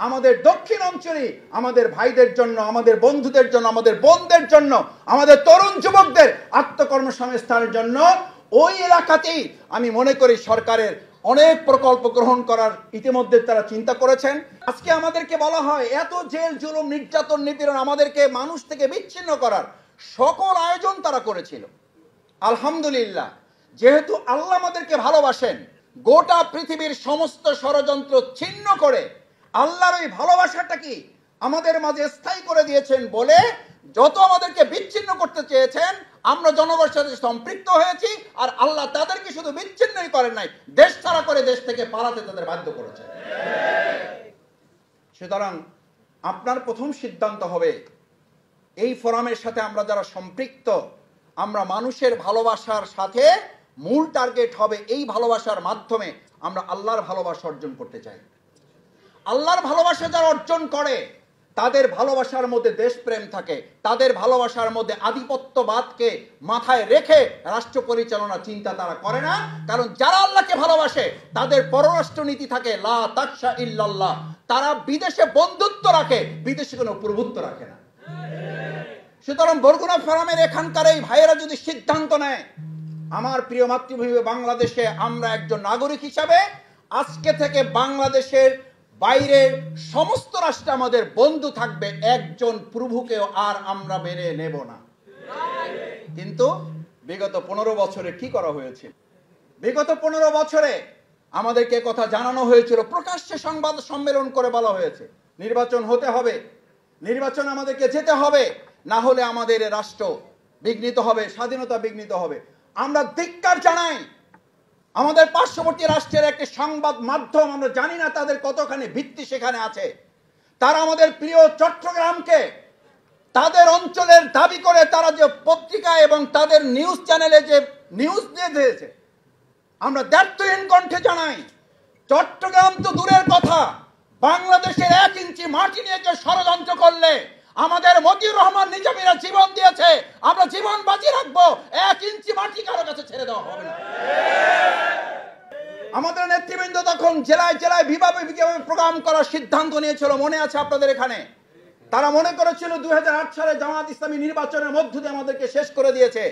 আমাদের দক্ষিণ অঞ্চলে আমাদের ভাইদের জন্য, আমাদের বন্ধুদের জন্য, আমাদের বোনদের জন্য, আমাদের তরুণ যুবকদের আত্মকর্মসংস্থানের জন্য ওই এলাকাতেই আমি মনে করি সরকারের অনেক প্রকল্প গ্রহণ করার ইতিমধ্যে তারা চিন্তা করেছেন। আজকে আমাদেরকে বলা হয় এত জেল জুলুম নির্যাতন নিপীড়ন আমাদেরকে মানুষ থেকে বিচ্ছিন্ন করার সকল আয়োজন তারা করেছিল। আলহামদুলিল্লাহ, যেহেতু আল্লাহ আমাদেরকে ভালোবাসেন, গোটা পৃথিবীর সমস্ত ষড়যন্ত্র ছিন্ন করে আল্লাহর ওই ভালোবাসাটা কি আমাদের মাঝে স্থায়ী করে দিয়েছেন বলে যত আমাদেরকে বিচ্ছিন্ন করতে চেয়েছেন আমরা জনগণের সাথে সম্পৃক্ত হয়েছি, আর আল্লাহ তাদেরকে শুধু বিচ্ছিন্নই করেন নাই, দেশ ছাড়া করে দেশ থেকে পালাতে তাদের বাধ্য করেছেন। সুতরাং আপনার প্রথম সিদ্ধান্ত হবে এই ফোরামের সাথে আমরা যারা সম্পৃক্ত, আমরা মানুষের ভালোবাসার সাথে মূল টার্গেট হবে এই ভালোবাসার মাধ্যমে আমরা আল্লাহর ভালোবাসা অর্জন করতে চাই। আল্লাহর ভালোবাসা যারা অর্জন করে তাদের ভালোবাসার মধ্যে দেশপ্রেম থাকে, তাদের ভালোবাসার মধ্যে আধিপত্যবাদকে মাথায় রেখে রাষ্ট্র পরিচালনার চিন্তা তারা করে না। কারণ যারা আল্লাহকে ভালোবাসে তাদের পররাষ্ট্র নীতি থাকে লা তাকশা ইল্লাল্লাহ, তারা বিদেশে বন্ধুত্ব রাখে, বিদেশে কোনো প্রভুত্ব রাখে না। সুতরাং বরগুনা ফোরামের এখানকার এই ভাইয়েরা যদি সিদ্ধান্ত নেয় আমার প্রিয় মাতৃভূমি বাংলাদেশে আমরা একজন নাগরিক হিসাবে আজকে থেকে বাংলাদেশের বাইরের সমস্ত রাষ্ট্র আমাদের বন্ধু থাকবে, একজন প্রভুকেও আর আমরা মেনে নেব না। কিন্তু বিগত 15 বছরে কি করা হয়েছে? বিগত 15 বছরে আমাদেরকে কথা জানানো হয়েছিল, প্রকাশ্যে সংবাদ সম্মেলন করে বলা হয়েছে নির্বাচন হতে হবে, নির্বাচন আমাদেরকে যেতে হবে, না হলে আমাদের রাষ্ট্র বিঘ্নিত হবে, স্বাধীনতা বিঘ্নিত হবে। আমরা ধিক্কার জানাই আমাদের পার্শ্ববর্তী রাষ্ট্রের একটি সংবাদ মাধ্যম, আমরা জানি না তাদের কতখানি ভিত্তি সেখানে আছে, তারা আমাদের প্রিয় চট্টগ্রামকে তাদের অঞ্চলের দাবি করে তারা যে পত্রিকা এবং তাদের নিউজ চ্যানেলে যে নিউজ দিয়ে দিয়েছে, আমরা দ্ব্যর্থহীন কণ্ঠে জানাই চট্টগ্রাম তো দূরের কথা, বাংলাদেশের 1 ইঞ্চি মাটি নিয়ে যে ষড়যন্ত্র করলে আমাদের মতিউর রহমান নিজামীরা জীবন দিয়েছে, আমরা জীবন বাজি রাখবো, 1 ইঞ্চি মাটি কারো কাছে ছেড়ে দেওয়া হবে না। আমাদের নেতৃবৃন্দ তখন জেলায় জেলায় বিভাগে প্রোগ্রাম করার সিদ্ধান্ত নিয়েছিল, মনে আছে আপনাদের এখানে। তারা মনে করেছিল 2008 সালে জামাত ইসলামী নির্বাচনের মধ্য দিয়ে আমাদেরকে শেষ করে দিয়েছে,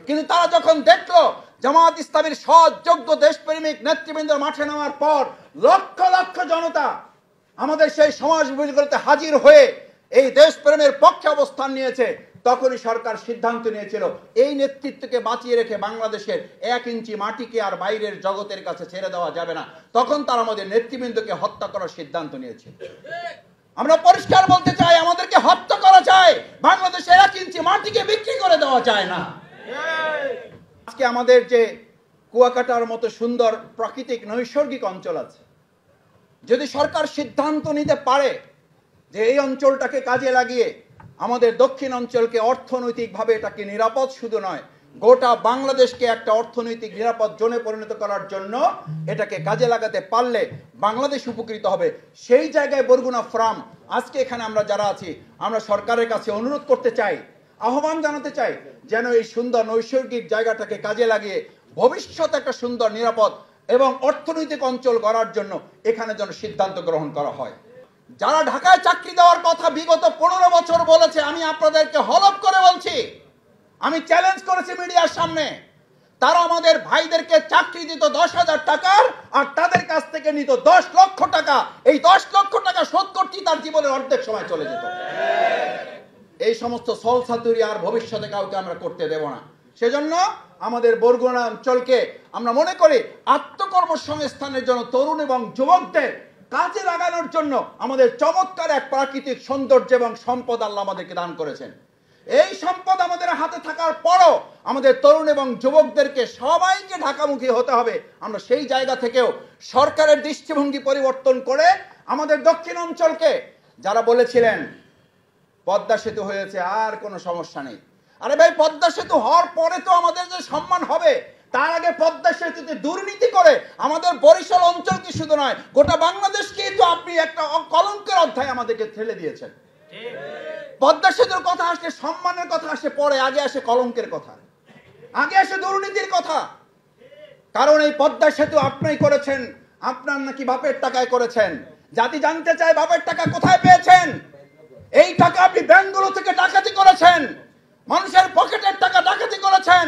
কিন্তু তারা যখন দেখলো জামাত ইসলামীর সৎ যোগ্য দেশপ্রেমিক নেতৃবৃন্দ মাঠে নামার পর লক্ষ লক্ষ জনতা আমাদের সেই সমাজগুলিতে হাজির হয়ে এই দেশপ্রেমের পক্ষে অবস্থান নিয়েছে, তখনই সরকার সিদ্ধান্ত নিয়েছিল এই নেতৃত্বকে বাঁচিয়ে রেখে বাংলাদেশের 1 ইঞ্চি মাটিকে আর বাইরের জগতের কাছে ছেড়ে দেওয়া যাবে না। তখন তারা আমাদের নেতৃবৃন্দকে হত্যা করার সিদ্ধান্ত নিয়েছিল। আমরা পরিষ্কার বলতে চাই, আমাদেরকে হত্যা করা যায়, বাংলাদেশের 1 ইঞ্চি মাটিকে বিক্রি করে দেওয়া যায় না। আজকে আমাদের যে কুয়াকাটার মতো সুন্দর প্রাকৃতিক নৈসর্গিক অঞ্চল আছে, যদি সরকার সিদ্ধান্ত নিতে পারে যে এই অঞ্চলটাকে কাজে লাগিয়ে আমাদের দক্ষিণ অঞ্চলকে অর্থনৈতিকভাবে এটাকে নিরাপদ শুধু নয় গোটা বাংলাদেশকে একটা অর্থনৈতিক নিরাপদ জোনে পরিণত করার জন্য এটাকে কাজে লাগাতে পারলে বাংলাদেশ উপকৃত হবে। সেই জায়গায় বরগুনা ফোরাম আজকে এখানে আমরা যারা আছি, আমরা সরকারের কাছে অনুরোধ করতে চাই, আহ্বান জানাতে চাই, যেন এই সুন্দর নৈসর্গিক জায়গাটাকে কাজে লাগিয়ে ভবিষ্যতে একটা সুন্দর নিরাপদ এবং অর্থনৈতিক অঞ্চল গড়ার জন্য এখানে যেন সিদ্ধান্ত গ্রহণ করা হয়। যারা ঢাকায় চাকরি দেওয়ার কথা বিগত 15 বছর বলেছে, আমি আপনাদেরকে হলফ করে বলছি, আমি চ্যালেঞ্জ করেছি মিডিয়ার সামনে, তারা আমাদের ভাইদেরকে চাকরি দিত 10,000 টাকার, আর তাদের কাছ থেকে নিত 10 লক্ষ টাকা। এই 10 লক্ষ টাকা শোধ করতেই তার জীবনের অর্ধেক সময় চলে যেত। এই সমস্ত ছলছাতুরি আর ভবিষ্যতে কাউকে আমরা করতে দেব না। সেজন্য আমাদের বরগুনা অঞ্চলকে আমরা মনে করি আত্মকর্মসংস্থানের জন্য তরুণ এবং যুবকদের কাজে লাগানোর জন্য আমাদের চমৎকার এক প্রাকৃতিক সৌন্দর্য এবং সম্পদ আল্লাহ আমাদেরকে দান করেছেন। এই সম্পদ আমাদের হাতে থাকার পরও আমাদের তরুণ এবং যুবকদেরকে সবাইকে ঢাকামুখী হতে হবে। আমরা সেই জায়গা থেকেও সরকারের দৃষ্টিভঙ্গি পরিবর্তন করে আমাদের দক্ষিণ অঞ্চলকে, যারা বলেছিলেন পদ্মা সেতু হয়েছে আর কোনো সমস্যা নেই, আরে ভাই পদ্মা সেতু হওয়ার পরে তো আমাদের যে সম্মান হবে, তার আগে পদ্মা সেতুতে দুর্নীতি করে আমাদের বরিশাল অঞ্চলকে শুধু নয় গোটা বাংলাদেশকে তো আপনি একটা কলঙ্কের অধ্যায় আমাদেরকে ঠেলে দিয়েছেন। পদ্মা সেতুর কথা আসলে সম্মানের কথা আসে পরে, আগে আসে কলঙ্কের কথা, আগে আসে দুর্নীতির কথা। কারণ এই পদ্মা সেতু আপনি করেছেন, আপনার নাকি বাপের টাকায় করেছেন, জাতি জানতে চায় বাপের টাকা কোথায় পেয়েছেন? এই টাকা আপনি ব্যাংকগুলো থেকে ডাকাতি করেছেন, মানুষের পকেটের টাকা ডাকাতি করেছেন।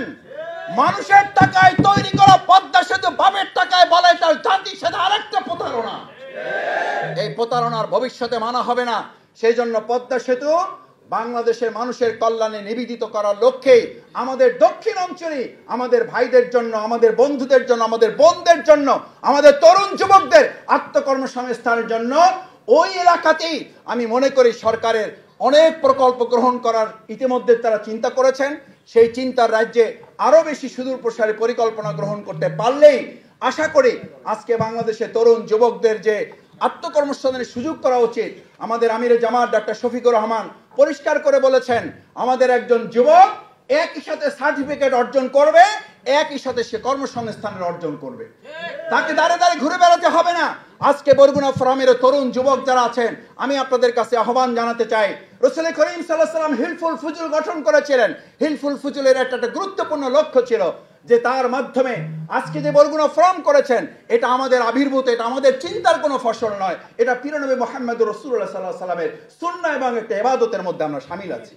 মানুষের টাকায় তৈরি করা পদ্মা সেতু বাপের টাকায় বলে তার জাতির সাথে আরেকটা প্রতারণা। এই প্রতারণার ভবিষ্যতে মানা হবে না। সেই জন্য পদ্মা সেতু বাংলাদেশের মানুষের কল্যাণে নিবেদিত করার লক্ষ্যে আমাদের দক্ষিণ অঞ্চলে আমাদের ভাইদের জন্য, আমাদের বন্ধুদের জন্য, আমাদের বোনদের জন্য, আমাদের তরুণ যুবকদের আত্মকর্মসংস্থানের জন্য ওই এলাকাতেই আমি মনে করি সরকারের অনেক প্রকল্প গ্রহণ করার ইতিমধ্যে তারা চিন্তা করেছেন। সেই চিন্তার রাজ্যে আরো বেশি সুদূর প্রসারী পরিকল্পনা গ্রহণ করতে পারলেই আশা করি আজকে বাংলাদেশের তরুণ যুবকদের যে আত্মকর্মসংস্থানের সুযোগ করা উচিত। আমাদের আমিরে জামাত ডক্টর শফিকুর রহমান পরিষ্কার করে বলেছেন, আমাদের একজন যুবক একই সাথে সার্টিফিকেট অর্জন করবে, একই সাথে সে কর্মসংস্থানের অর্জন করবে। তাকে দাঁড়ে দাঁড়িয়ে ঘুরে বেড়াতে হবে না। আজকে বরগুনা ফোরামের তরুণ যুবক যারা আছেন, আমি আপনাদের কাছে আহ্বান জানাতে চাই, রাসূল করিম সাল্লাল্লাহু আলাইহি ওয়াসাল্লাম হিলফুল ফুজুল গঠন করেছিলেন। হিলফুল ফুজুলের একটা গুরুত্বপূর্ণ লক্ষ্য ছিল যে তার মাধ্যমে আজকে যে বরগুনা ফোরাম করেছেন, এটা আমাদের আবির্ভূত, এটা আমাদের চিন্তার কোনো ফসল নয়, এটা প্রিয় নবী মুহাম্মদ রাসূলুল্লাহ সাল্লাল্লাহু আলাইহি ওয়াসাল্লামের সুন্নাহ এবং একটা ইবাদতের মধ্যে আমরা শামিল আছি।